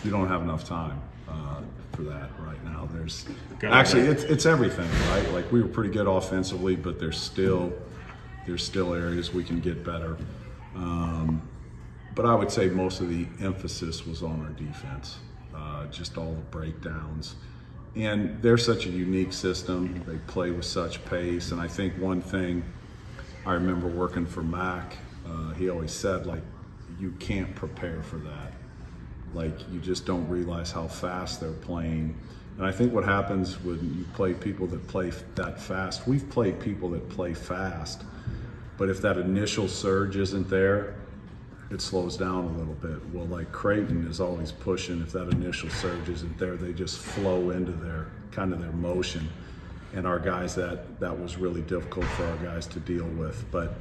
You don't have enough time for that right now. There's actually it's everything, right? Like we were pretty good offensively, but there's still areas we can get better. But I would say most of the emphasis was on our defense, just all the breakdowns. And they're such a unique system. They play with such pace. And I think one thing I remember working for Mac, he always said, like, you can't prepare for that. Like, you just don't realize how fast they're playing. And I think what happens when you play people that play that fast, we've played people that play fast, but if that initial surge isn't there, it slows down a little bit. Well, like Creighton is always pushing. If that initial surge isn't there, they just flow into their kind of their motion. And our guys, that was really difficult for our guys to deal with. But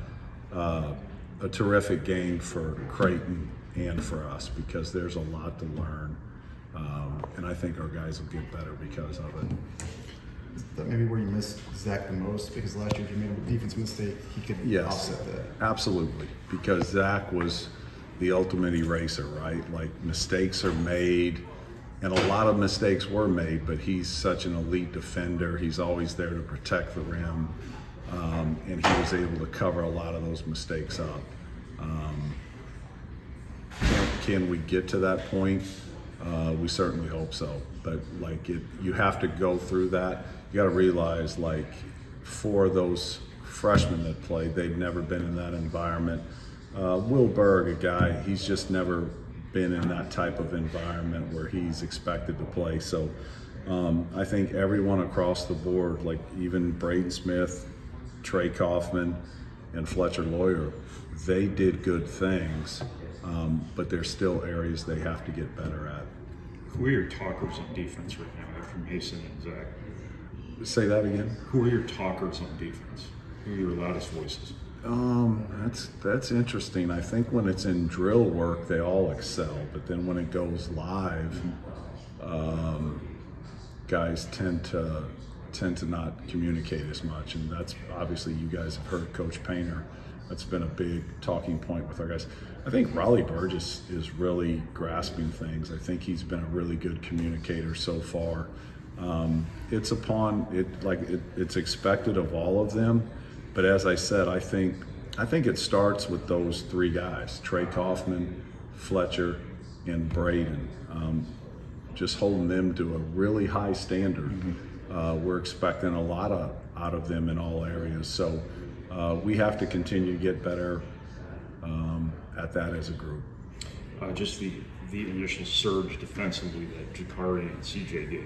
a terrific game for Creighton and for us, because there's a lot to learn. And I think our guys will get better because of it. Is that maybe where you missed Zach the most? Because last year if you made a defense mistake, he could offset that. Absolutely. Because Zach was the ultimate eraser, right? Like, mistakes are made, and a lot of mistakes were made, but he's such an elite defender. He's always there to protect the rim, and he was able to cover a lot of those mistakes up. Can we get to that point? We certainly hope so. But like, you have to go through that. You got to realize, like, for those freshmen that played, they'd never been in that environment. Will Berg, a guy, he's just never been in that type of environment where he's expected to play. So I think everyone across the board, like even Braden Smith, Trey Kaufman, and Fletcher Lawyer, they did good things, but there's still areas they have to get better at. Who are your talkers on defense right now after Mason and Zach? Say that again? Who are your talkers on defense? Who are your loudest voices? That's interesting. I think when it's in drill work, they all excel, but then when it goes live, guys tend to not communicate as much, and that's obviously, you guys have heard Coach Painter. That's been a big talking point with our guys. I think Raleigh Burgess is really grasping things. I think he's been a really good communicator so far. It's expected of all of them, but as I said, I think it starts with those three guys: Trey Kaufman, Fletcher, and Braden. Just holding them to a really high standard. We're expecting a lot out of them in all areas. So we have to continue to get better at that as a group. Just the initial surge defensively that Jakari and CJ did.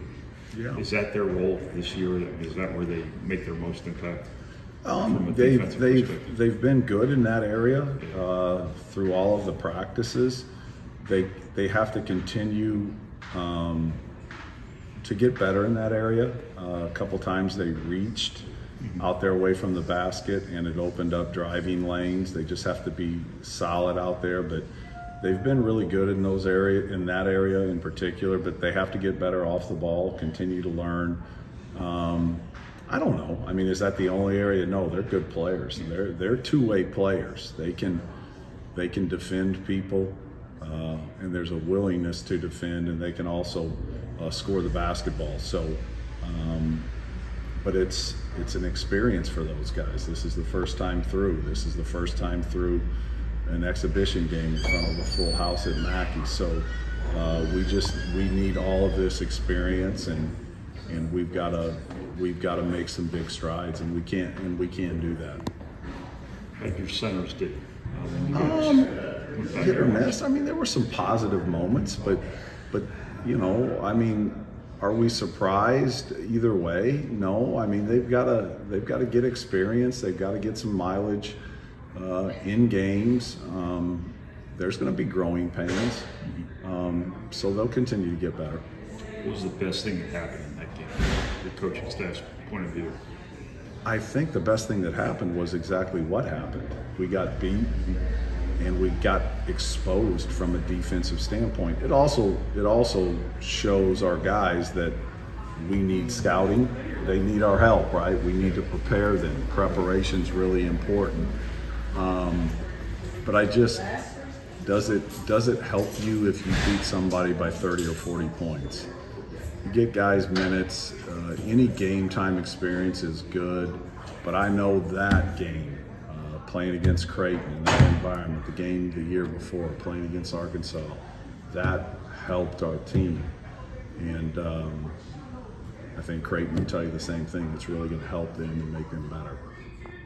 Yeah. Is that their role this year? Is that where they make their most impact? They've been good in that area through all of the practices. They have to continue to get better in that area. A couple times they reached out there away from the basket, and it opened up driving lanes. They just have to be solid out there, but they've been really good in that area in particular, but they have to get better off the ball, continue to learn. I don't know. I mean, is that the only area? No, they're good players. They're two-way players. They can defend people, and there's a willingness to defend, and they can also score the basketball. So, but it's an experience for those guys. This is the first time through. This is the first time through an exhibition game in front of a full house at Mackey. So we need all of this experience, and we've got to make some big strides, and we can't do that. Like your centers did. Hit or miss. I mean, there were some positive moments, but you know, I mean, are we surprised either way? No. I mean, they've got to get experience. They've got to get some mileage in games. There's going to be growing pains, so they'll continue to get better. What was the best thing that happened in that game, the coaching staff's point of view? I think the best thing that happened was exactly what happened. We got beat, and we got exposed from a defensive standpoint. It also shows our guys that we need scouting. They need our help, right? We need to prepare them. Preparation's really important. But Does it help you if you beat somebody by 30 or 40 points? You get guys minutes. Any game time experience is good, but I know that game, playing against Creighton in that environment, the game the year before, playing against Arkansas, that helped our team. And I think Creighton will tell you the same thing. It's really going to help them and make them better.